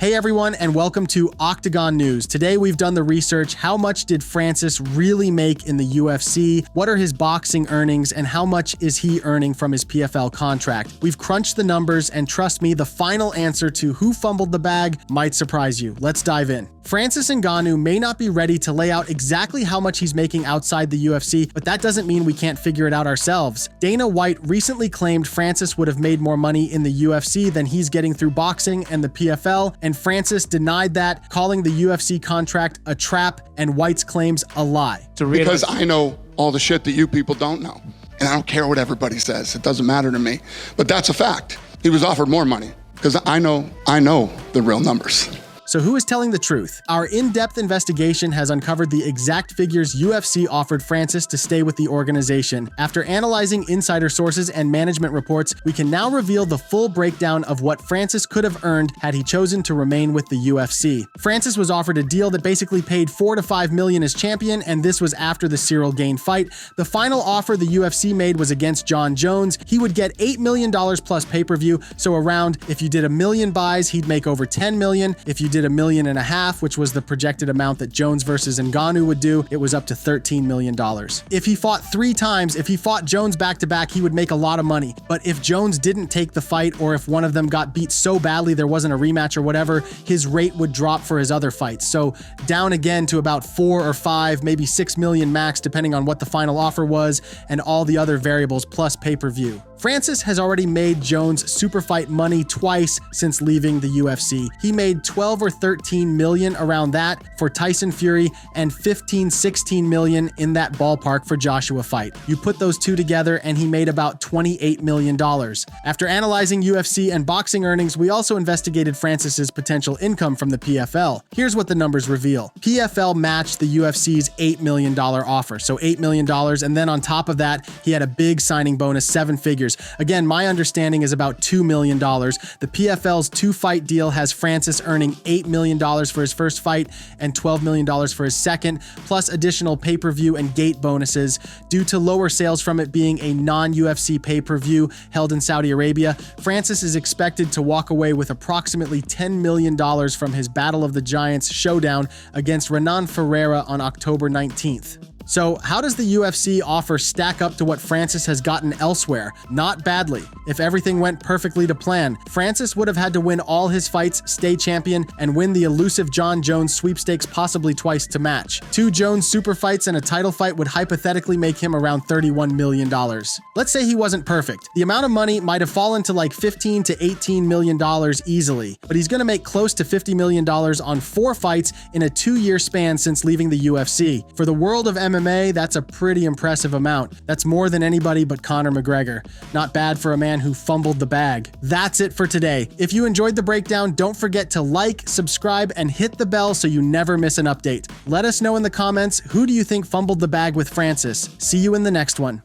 Hey everyone, and welcome to Octagon News. Today we've done the research. How much did Francis really make in the UFC? What are his boxing earnings, and how much is he earning from his PFL contract? We've crunched the numbers, and trust me, the final answer to who fumbled the bag might surprise you. Let's dive in. Francis Ngannou may not be ready to lay out exactly how much he's making outside the UFC, but that doesn't mean we can't figure it out ourselves. Dana White recently claimed Francis would have made more money in the UFC than he's getting through boxing and the PFL, and Francis denied that, calling the UFC contract a trap and White's claims a lie. Because I know all the shit that you people don't know, and I don't care what everybody says. It doesn't matter to me, but that's a fact. He was offered more money because I know the real numbers. So who is telling the truth? Our in-depth investigation has uncovered the exact figures UFC offered Francis to stay with the organization. After analyzing insider sources and management reports, we can now reveal the full breakdown of what Francis could have earned had he chosen to remain with the UFC. Francis was offered a deal that basically paid $4 to $5 million as champion, and this was after the Cyril Gane fight. The final offer the UFC made was against Jon Jones. He would get $8 million plus pay-per-view, so around, if you did 1 million buys, he'd make over $10 million. If you did $1.5 million, which was the projected amount that Jones versus Ngannou would do, it was up to $13 million. If he fought 3 times, if he fought Jones back-to-back, he would make a lot of money. But if Jones didn't take the fight, or if one of them got beat so badly there wasn't a rematch or whatever, his rate would drop for his other fights. So down again to about 4 or 5, maybe 6 million max, depending on what the final offer was, and all the other variables plus pay-per-view. Francis has already made Jones super fight money twice since leaving the UFC. He made 12 or 13 million around that for Tyson Fury and 15, 16 million in that ballpark for Joshua fight. You put those two together and he made about $28 million. After analyzing UFC and boxing earnings, we also investigated Francis's potential income from the PFL. Here's what the numbers reveal. PFL matched the UFC's $8 million offer, so $8 million, and then on top of that, he had a big signing bonus, 7 figures. Again, my understanding is about $2 million. The PFL's 2-fight deal has Francis earning $8 million for his first fight and $12 million for his second, plus additional pay-per-view and gate bonuses. Due to lower sales from it being a non-UFC pay-per-view held in Saudi Arabia, Francis is expected to walk away with approximately $10 million from his Battle of the Giants showdown against Renan Ferreira on October 19th. So how does the UFC offer stack up to what Francis has gotten elsewhere? Not badly. If everything went perfectly to plan, Francis would have had to win all his fights, stay champion, and win the elusive Jon Jones sweepstakes possibly twice to match. 2 Jones super fights and a title fight would hypothetically make him around $31 million. Let's say he wasn't perfect. The amount of money might have fallen to like $15 to $18 million easily, but he's going to make close to $50 million on 4 fights in a 2-year span since leaving the UFC. For the world of MMA, that's a pretty impressive amount. That's more than anybody but Conor McGregor. Not bad for a man who fumbled the bag. That's it for today. If you enjoyed the breakdown, don't forget to like, subscribe, and hit the bell so you never miss an update. Let us know in the comments, who do you think fumbled the bag with Francis? See you in the next one.